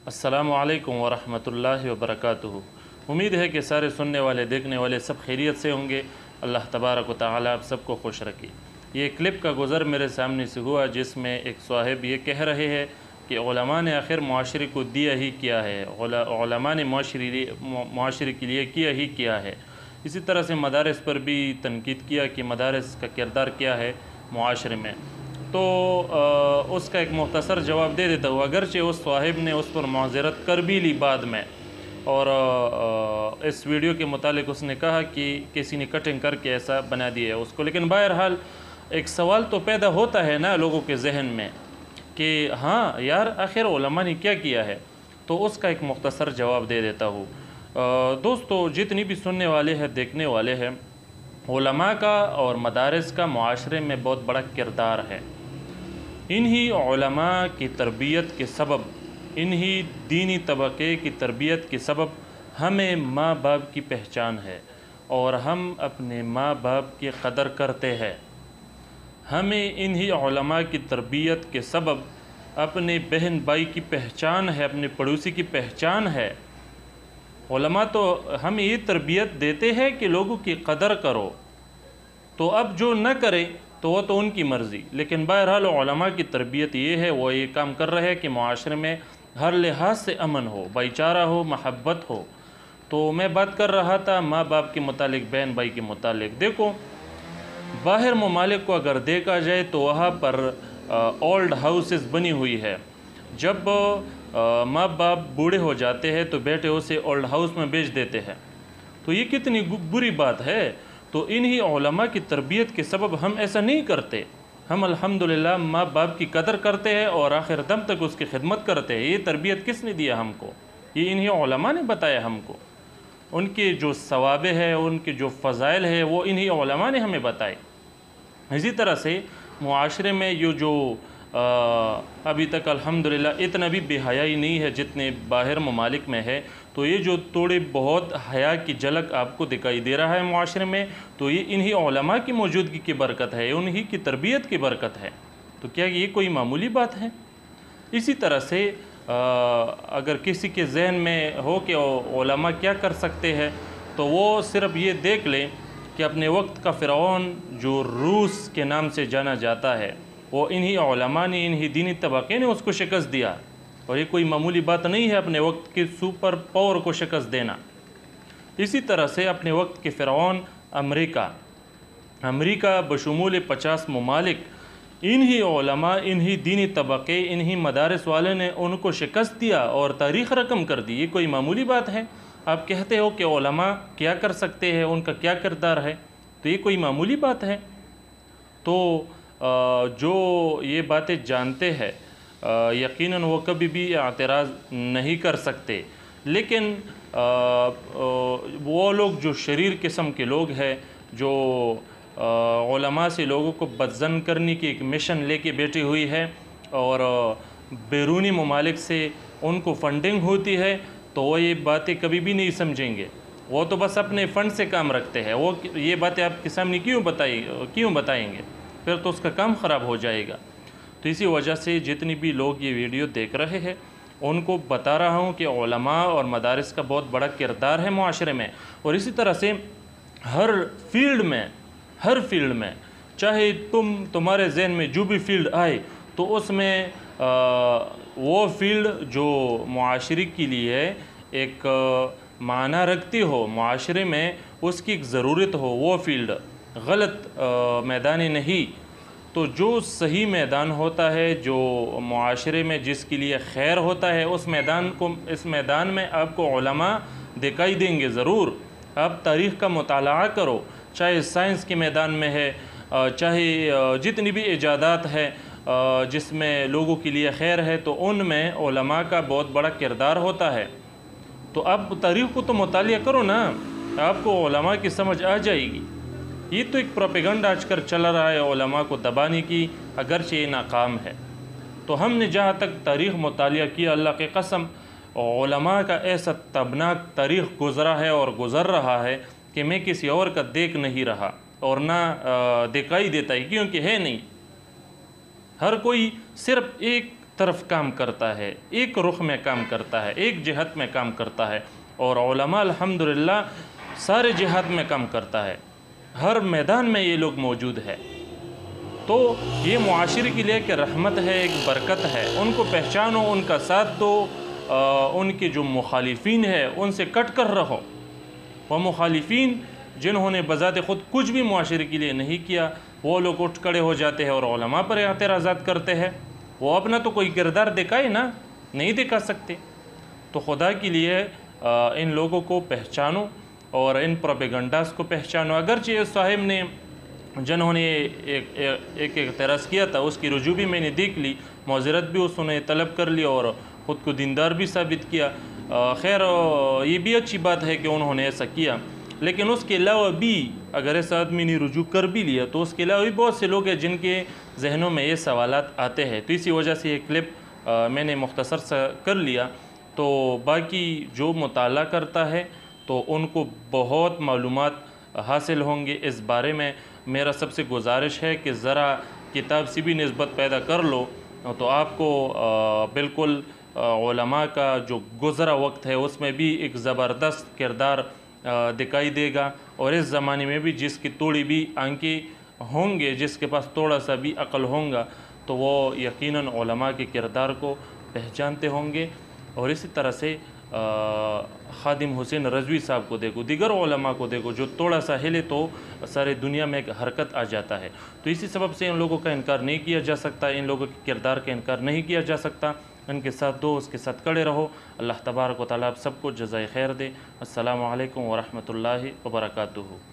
अस्सलामुअलैकुम वरहमतुल्लाहि वबरकातुहू। उम्मीद है कि सारे सुनने वाले देखने वाले सब खैरियत से होंगे। अल्लाह तबारक व तआला आप सबको खुश रखे। ये क्लिप का गुज़र मेरे सामने से हुआ जिसमें एक साहिब ये कह रहे हैं कि उलमा ने आखिर मुआशरे को दिया ही क्या है, उलमा ने मुआशरे के लिए किया ही क्या है। इसी तरह से मदारस पर भी तनकीद किया कि मदारस का किरदार क्या है मुआशरे में। तो उसका एक मुख्तसर जवाब दे देता हूँ, अगरचे उस साहिब ने उस पर माज़रत कर भी ली बाद में, और इस वीडियो के मुतालिक उसने कहा कि किसी ने कटिंग करके ऐसा बना दिया है उसको। लेकिन बहरहाल एक सवाल तो पैदा होता है ना लोगों के जहन में कि हाँ यार आखिर उलमा ने क्या किया है। तो उसका एक मुख्तसर जवाब दे देता हूँ। दोस्तों, जितनी भी सुनने वाले हैं देखने वाले हैं, उलमा का और मदारस का मुआशरे में बहुत बड़ा किरदार है। इन्हीं उलमा की तरबियत के सबब, इन्हीं दीनी तबक़े की तरबियत के सबब हमें माँ बाप की पहचान है और हम अपने माँ बाप की क़दर करते हैं। हमें इन्हीं उलमा की तरबियत के सबब अपने बहन भाई की पहचान है, अपने पड़ोसी की पहचान है। उलमा तो हमें ये तरबियत देते हैं कि लोगों की क़दर करो, तो अब जो न करे तो वो तो उनकी मर्ज़ी। लेकिन बहरहाल उलमा की तरबियत ये है, वो ये काम कर रहे हैं कि माशरे में हर लिहाज से अमन हो, भाईचारा हो, महब्बत हो। तो मैं बात कर रहा था माँ बाप के मुतालिक, बहन भाई के मुतालिक। देखो, बाहर ममालिक को अगर देखा जाए तो वहाँ पर ओल्ड हाउसेस बनी हुई है। जब माँ बाप बूढ़े हो जाते हैं तो बेटे उसे ओल्ड हाउस में भेज देते हैं। तो ये कितनी बुरी बात है। तो इन्हीं उलमा की तरबियत के सबब हम ऐसा नहीं करते। हम अल्हम्दुलिल्लाह माँ बाप की कदर करते हैं और आखिर दम तक उसकी खिदमत करते हैं। ये तरबियत किसने दिया हमको? ये इन्हीं उलमा ने बताया हमको। उनके जो सवाबे हैं, उनके जो फ़ज़ाइल है, वो इन्हीं उलमा ने हमें बताए। इसी तरह से मुआशरे में ये जो अभी तक अल्हम्दुलिल्लाह इतना भी बेहयाई नहीं है जितने बाहर ममालिक में है। तो ये जो थोड़े बहुत हया की झलक आपको दिखाई दे रहा है मुआशरे में, तो ये इन्हीं उलमा की मौजूदगी की बरकत है, उन्हीं की तरबियत की बरकत है। तो क्या ये कोई मामूली बात है? इसी तरह से अगर किसी के जहन में हो कि उलमा क्या कर सकते हैं, तो वो सिर्फ़ ये देख लें कि अपने वक्त का फ़िरौन जो रूस के नाम से जाना जाता है, वो इन्हीं उलमा ने, इन्हीं दीनी तबक़े ने उसको शिकस्त दिया। और ये कोई मामूली बात नहीं है अपने वक्त के सुपर पावर को शिकस्त देना। इसी तरह से अपने वक्त के फ़िरौन अमेरिका बशमूल 50 ममालिक, इन्हीं उलमा, इन्हीं दीनी तबक़े, इन्हीं मदारस वाले ने उनको शिकस्त दिया और तारीख़ रकम कर दी। ये कोई मामूली बात है? आप कहते हो कि उलमा क्या कर सकते हैं, उनका क्या किरदार है, तो ये कोई मामूली बात है? तो जो ये बातें जानते हैं यकीनन वो कभी भी एतराज़ नहीं कर सकते। लेकिन वो लोग जो शरीर किस्म के लोग हैं, जो उलमा से लोगों को बदज़न करने की एक मिशन लेके बैठी हुई है और बैरूनी ममालिक से उनको फंडिंग होती है, तो वो ये बातें कभी भी नहीं समझेंगे। वो तो बस अपने फ़ंड से काम रखते हैं। वो ये बातें आपके सामने क्यों बताएंगे? फिर तो उसका काम ख़राब हो जाएगा। तो इसी वजह से जितनी भी लोग ये वीडियो देख रहे हैं उनको बता रहा हूँ कि उलमा और मदारिस का बहुत बड़ा किरदार है मुआशरे में। और इसी तरह से हर फील्ड में चाहे तुम्हारे जहन में जो भी फील्ड आए, तो उसमें वो फील्ड जो मुआशरे के लिए एक माना रखती हो, मुआशरे में उसकी एक ज़रूरत हो, वो फील्ड गलत मैदान नहीं। तो जो सही मैदान होता है, जो मुआशरे में जिसके लिए खैर होता है, इस मैदान में आपको उलमा दिखाई देंगे ज़रूर। आप तारीख़ का मुताला करो, चाहे साइंस के मैदान में है, चाहे जितनी भी इजादात है जिसमें लोगों के लिए खैर है, तो उनमें उलमा का बहुत बड़ा किरदार होता है। तो आप तारीख़ को तो मुतालिया करो ना, आपको उलमा की समझ आ जाएगी। ये तो एक प्रोपेगेंडा आजकल चल रहा है उलमा को दबाने की, अगरचे ये नाकाम है। तो हमने जहाँ तक तारीख़ मुतालिया किया, अल्लाह की कसम उलमा का ऐसा तबनाक तारीख़ गुज़रा है और गुज़र रहा है कि मैं किसी और का देख नहीं रहा और ना दिखाई देता है, क्योंकि है नहीं। हर कोई सिर्फ एक طرف کام کرتا ہے، ایک رخ میں کام کرتا ہے، ایک جہت میں کام کرتا ہے، اور علماء الحمدللہ سارے جہات میں کام کرتا ہے، ہر میدان میں یہ لوگ موجود ہے۔ تو یہ معاشرے کے لیے کہ رحمت ہے، ایک برکت ہے، ان کو پہچانو، ان کا ساتھ دو، ان کے جو مخالفین ہیں ان سے کٹ کر رہو۔ وہ مخالفین جنہوں نے بذات خود کچھ بھی معاشرے کے لیے نہیں کیا، وہ لوگ اٹھ کھڑے ہو جاتے ہیں اور علماء پر اعتراضات کرتے ہیں۔ وہ اپنا تو کوئی کردار دکھائے نا، نہیں دکھا سکتے۔ تو خدا کے لیے ان لوگوں کو پہچانو اور ان پروپیگنڈاز کو پہچانو۔ اگرچہ اس صاحب نے جنہوں نے ایک اعتراض کیا تھا اس کی رجوع بھی میں نے دیکھ لی، معذرت بھی اس نے طلب کر لی اور خود کو دیندار بھی ثابت کیا۔ خیر یہ بھی اچھی بات ہے کہ انہوں نے ایسا کیا، لیکن اس کے علاوہ بھی اگر ایسا آدمی نے رجوع کر بھی لیا تو اس کے علاوہ بھی بہت سے لوگ ہیں جن کے ذہنوں میں یہ سوالات آتے ہیں۔ تو اسی وجہ سے یہ کلپ میں نے مختصر سا کر لیا۔ تو باقی جو مطالعہ کرتا ہے تو ان کو بہت معلومات حاصل ہوں گے اس بارے میں۔ میرا سب سے گزارش ہے کہ ذرا کتاب سے بھی نسبت پیدا کر لو تو آپ کو بالکل علماء کا جو گزرا وقت ہے اس میں بھی ایک زبردست کردار دکھائی دے گا، اور اس زمانے میں بھی جس کی تھوڑی بھی آنکھیں ہوں گے، جس کے پاس تھوڑا سا بھی عقل ہوگا تو وہ یقیناً علماء کے کردار کو پہچانتے ہوں گے۔ اور اسی طرح سے خادم حسین رضوی صاحب کو دیکھو، دیگر علماء کو دیکھو، جو تھوڑا سا ہلے تو سارے دنیا میں ایک حرکت آ جاتا ہے۔ تو اسی سبب سے ان لوگوں کا انکار نہیں کیا جا سکتا، ان لوگوں کے کردار کا انکار نہیں کیا جا سکتا۔ ان کے ساتھ دو، اس کے ساتھ کھڑے رہو۔ اللہ تبارک و تعالیٰ آپ سب کو جزائے خیر دے۔ السلام علیکم ورحمۃ اللہ وبرکاتہ۔